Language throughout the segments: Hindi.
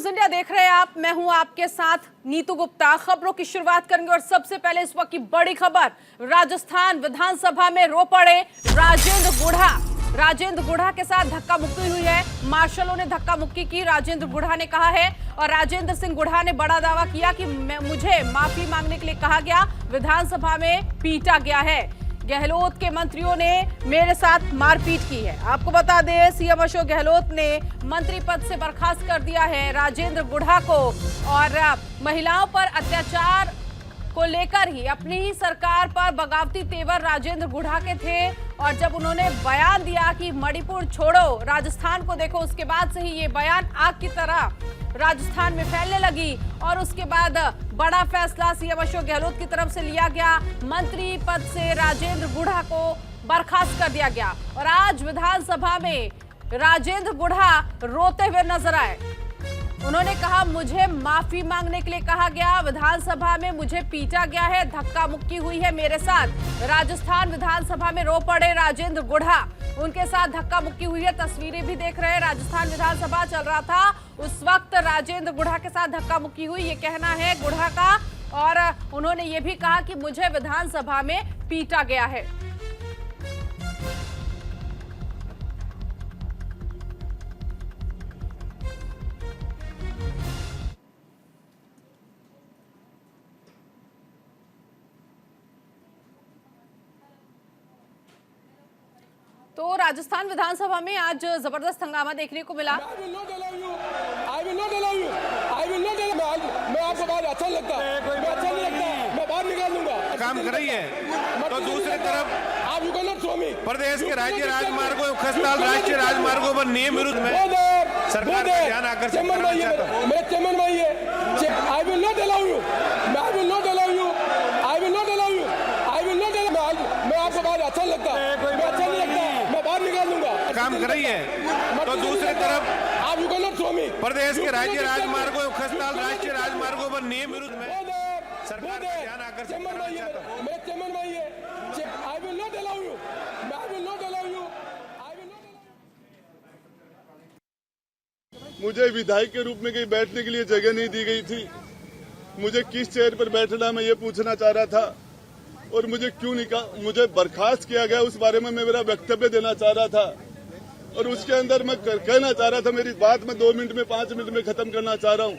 न्यूज इंडिया देख रहे हैं आप। मैं हूं आपके साथ नीतू गुप्ता। खबरों की शुरुआत करेंगे और सबसे पहले इस वक्त की बड़ी खबर, राजस्थान विधानसभा में रो पड़े राजेंद्र गुढ़ा। राजेंद्र गुढ़ा के साथ धक्का मुक्की हुई है। मार्शलों ने धक्का मुक्की की, राजेंद्र गुढ़ा ने कहा है। और राजेंद्र सिंह गुढ़ा ने बड़ा दावा किया कि मुझे माफी मांगने के लिए कहा गया, विधानसभा में पीटा गया है। गहलोत के मंत्रियों ने मेरे साथ मारपीट की है। आपको बता दें, सीएम अशोक गहलोत ने मंत्री पद से बर्खास्त कर दिया है राजेंद्र गुढ़ा को। और महिलाओं पर अत्याचार को लेकर ही अपनी ही सरकार पर बगावती तेवर राजेंद्र गुढ़ा के थे। और जब उन्होंने बयान दिया कि मणिपुर छोड़ो, राजस्थान को देखो, उसके बाद से ही ये बयान आग की तरह राजस्थान में फैलने लगी। और उसके बाद बड़ा फैसला सीएम अशोक गहलोत की तरफ से लिया गया, मंत्री पद से राजेंद्र गुढ़ा को बर्खास्त कर दिया गया। और आज विधानसभा में राजेंद्र गुढ़ा रोते हुए नजर आए। उन्होंने कहा, मुझे माफी मांगने के लिए कहा गया, विधानसभा में मुझे पीटा गया है, धक्का मुक्की हुई है मेरे साथ। राजस्थान विधानसभा में रो पड़े राजेंद्र गुढ़ा, उनके साथ धक्का मुक्की हुई है। तस्वीरें भी देख रहे हैं, राजस्थान विधानसभा चल रहा था, उस वक्त राजेंद्र गुढ़ा के साथ धक्का मुक्की हुई, ये कहना है गुढ़ा का। और उन्होंने ये भी कहा कि मुझे विधानसभा में पीटा गया है। तो राजस्थान विधानसभा में आज जबरदस्त हंगामा देखने को मिला। मैं आपको बात अच्छा लगता है, अच्छा नहीं लगता, मैं बाहर निकाल दूंगा। काम कर रही है तो दूसरी तरफ आप you can not show me. प्रदेश के राज्य राजमार्गों, खस्ताल राष्ट्रीय राजमार्गों पर नियम विरुद्ध में सरकार का ध्यान आकर्षित करना चाहता हूं। मेरे चेयरमैन भाई है, I will not allow you, I will not allow you, I will not allow you, I will not allow. मैं आपको बात अच्छा लगता है, अच्छा नहीं लगता, मैं बाहर निकाल दूंगा। काम कर रही है तो दूसरी तरफ आप you can not show me. प्रदेश के राज्य राजमार्गों, खस्ताल राष्ट्रीय राजमार्गों पर नियम विरुद्ध में सरकार का ध्यान आकर्षित करना चाहता हूं। मेरे चेयरमैन भाई है, I will not allow you, I will not allow you, I will not. मुझे विधायक के रूप में कहीं बैठने के लिए जगह नहीं दी गई थी। मुझे किस चेयर पर बैठना, मैं ये पूछना चाह रहा था। और मुझे क्यों मुझे बर्खास्त किया गया, उस बारे में मैं मेरा वक्तव्य देना चाह रहा था। और उसके अंदर मैं कहना चाह रहा था, मेरी बात मैं 2 मिनट में 5 मिनट में खत्म करना चाह रहा हूं।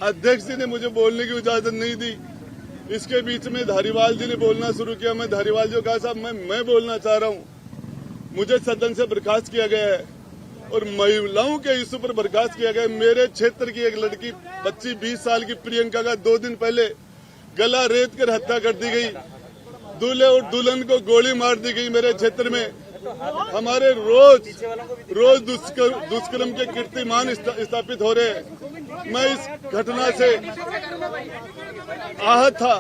अध्यक्ष जी ने मुझे बोलने की इजाजत नहीं दी। इसके बीच में धारीवाल जी ने बोलना शुरू किया। मैं धारीवाल जी को कहा, साहब मैं बोलना चाह रहा हूं। मुझे सदन से बर्खास्त किया गया है और महिलाओं के इश्यू पर बर्खास्त किया गया। मेरे क्षेत्र की एक लड़की 25-20 साल की प्रियंका का 2 दिन पहले गला रेत कर हत्या कर दी गई। दूल्हे और दुल्हन को गोली मार दी गई मेरे क्षेत्र में। हमारे रोज दुष्कर्म के कीर्तिमान स्थापित हो रहे हैं। मैं इस घटना से आहत था।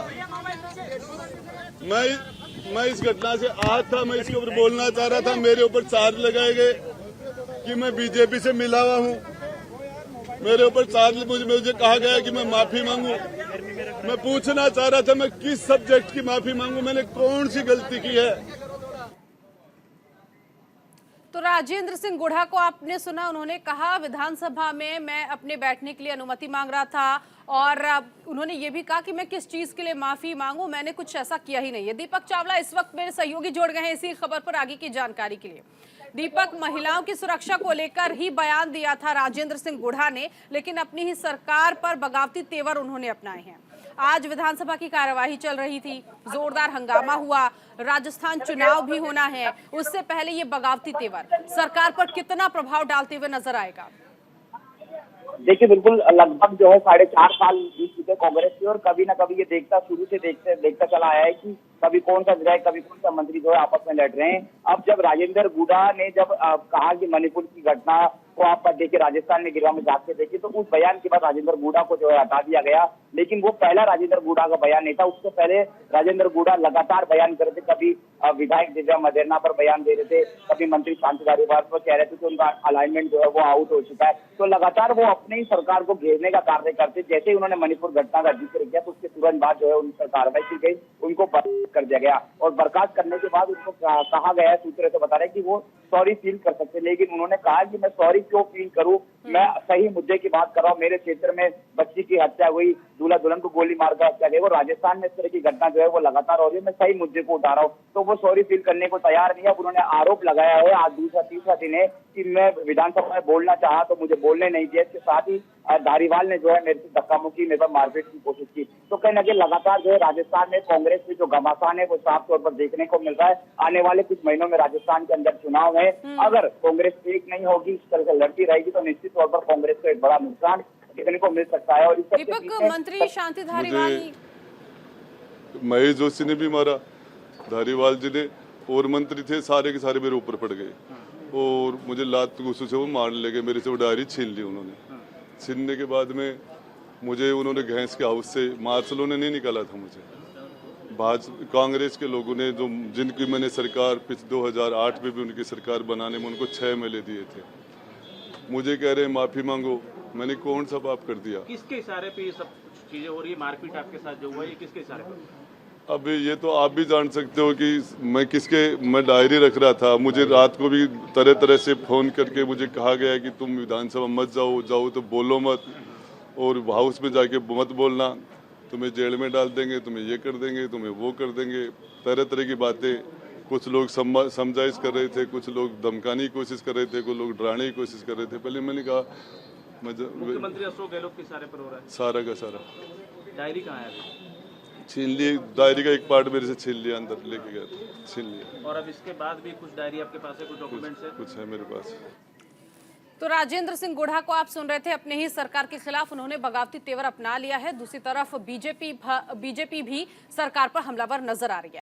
मैं इस घटना से आहत था। मैं इसके ऊपर बोलना चाह रहा था। मेरे ऊपर चार्ज लगाए गए कि मैं बीजेपी से मिला हुआ हूँ। मेरे ऊपर चार्ज मुझे कहा गया कि मैं माफी मांगू। मैं पूछना चाह रहा था, मैं किस सब्जेक्ट की माफी मांगू, मैंने कौन सी गलती की है। तो राजेंद्र सिंह गुढ़ा को आपने सुना, उन्होंने कहा विधानसभा में मैं अपने बैठने के लिए अनुमति मांग रहा था। और उन्होंने ये भी कहा कि मैं किस चीज के लिए माफी मांगू, मैंने कुछ ऐसा किया ही नहीं है। दीपक चावला इस वक्त मेरे सहयोगी जोड़ गए हैं इसी खबर पर आगे की जानकारी के लिए। दीपक, महिलाओं की सुरक्षा को लेकर ही बयान दिया था राजेंद्र सिंह गुढ़ा ने, लेकिन अपनी ही सरकार पर बगावती तेवर उन्होंने अपनाए हैं। आज विधानसभा की कार्यवाही चल रही थी, जोरदार हंगामा हुआ, राजस्थान चुनाव भी होना है, उससे पहले ये बगावती तेवर सरकार पर कितना प्रभाव डालते हुए नजर आएगा? देखिए, बिल्कुल लगभग जो है 4.5 साल बीत चुके कांग्रेस की, और कभी ना कभी ये शुरू से देखता चला आया है कि कभी कौन सा विधायक, कभी कौन सा मंत्री जो है आपस में लड़ रहे हैं। अब जब राजेंद्र गुढ़ा ने कहा कि मणिपुर की घटना को आप देखिए, राजस्थान में गिरवा में जाग के देखिए, तो उस बयान के बाद राजेंद्र गुढ़ा को जो है हटा दिया गया। लेकिन वो पहला राजेंद्र गुढ़ा का बयान नहीं था। उससे पहले राजेंद्र गुढ़ा लगातार बयान कर रहे थे। कभी विधायक दिव्या मदेरना पर बयान दे रहे थे, कभी मंत्री शांति धारीवाल पर कह रहे थे कि उनका अलाइनमेंट जो है वो आउट हो चुका है। तो लगातार वो अपनी ही सरकार को घेरने का कार्य करते। जैसे ही उन्होंने मणिपुर घटना का जिक्र किया, तो उसके तुरंत बाद जो है उन पर कार्रवाई की गई, उनको बर्खास्त कर दिया गया। और बर्खास्त करने के बाद उनको कहा गया, सूत्रों से बता रहे कि वो सॉरी फील कर सकते, लेकिन उन्होंने कहा कि मैं सॉरी क्यों फील करूं। मैं सही मुद्दे की बात कर रहा हूँ। मेरे क्षेत्र में बच्ची की हत्या हुई, दूल्हा दुल्हन को गोली मारकर हत्या गई, वो राजस्थान में इस तरह की घटना जो है वो लगातार हो रही है। मैं सही मुद्दे को उठा रहा हूँ, तो वो सॉरी फील करने को तैयार नहीं है। उन्होंने आरोप लगाया है, आज दूसरा तीसरा दिन है कि मैं विधानसभा में बोलना चाहा तो मुझे बोलने नहीं दिया। इसके साथ ही धारीवाल ने जो है मेरे से धक्का मुक्की, मेरे पर मारपीट की कोशिश की। तो कहीं ना कहीं लगातार जो है राजस्थान में कांग्रेस में जो घमासान है वो साफ तौर पर देखने को मिल रहा है। आने वाले कुछ महीनों में राजस्थान के अंदर चुनाव है, अगर कांग्रेस एक नहीं होगी, इस तरह से लड़ती रहेगी तो निश्चित तौर पर कांग्रेस को एक बड़ा नुकसान देखने को मिल सकता है। और इस दीपक, मंत्री शांति धारीवाल, महेश जोशी ने भी मारा, धारीवाल जी ने, और मंत्री थे सारे के सारे मेरे ऊपर पड़ गए और मुझे लात गुस्से से वो मारने लगे। मेरे से वो डायरी छीन ली उन्होंने। छीनने के बाद में मुझे उन्होंने घैंस के हाउस से, मार्शलों ने नहीं निकाला था मुझे, कांग्रेस के लोगों ने, जो जिनकी मैंने सरकार 2008 में भी उनकी सरकार बनाने में उनको 6 मेले दिए थे। मुझे कह रहे हैं माफी मांगो। मैंने कौन सा पाप कर दिया? किसके इशारे पे ये सब चीजें हो रही है? मारपीट आपके साथ जो हुआ है, ये किसके इशारे पे? अब ये तो आप भी जान सकते हो कि मैं डायरी रख रहा था। मुझे रात को भी तरह तरह से फोन करके मुझे कहा गया कि तुम विधानसभा मत जाओ तो बोलो मत, और हाउस में जाके मत बोलना, तुम्हें जेल में डाल देंगे, तुम्हें ये कर देंगे, तुम्हें वो कर देंगे, तरह तरह की बातें। कुछ लोग समझाइश कर रहे थे, कुछ लोग धमकाने की कोशिश कर रहे थे, कुछ लोग डराने की कोशिश कर रहे थे। पहले मैंने कहा मुख्यमंत्री अशोक गहलोत के इशारे पर हो रहा है सारा का सारा। डायरी कहाँ है? छीन लिए, डायरी का एक पार्ट मेरे से छीन लिया, अंदर लेके गया, छीन लिया। और अब इसके बाद भी कुछ डायरी आपके पास है, कुछ डॉक्यूमेंट्स है? कुछ है मेरे पास। तो राजेंद्र सिंह गुढ़ा को आप सुन रहे थे, अपने ही सरकार के खिलाफ उन्होंने बगावती तेवर अपना लिया है। दूसरी तरफ बीजेपी भी सरकार पर हमलावर नजर आ रही है।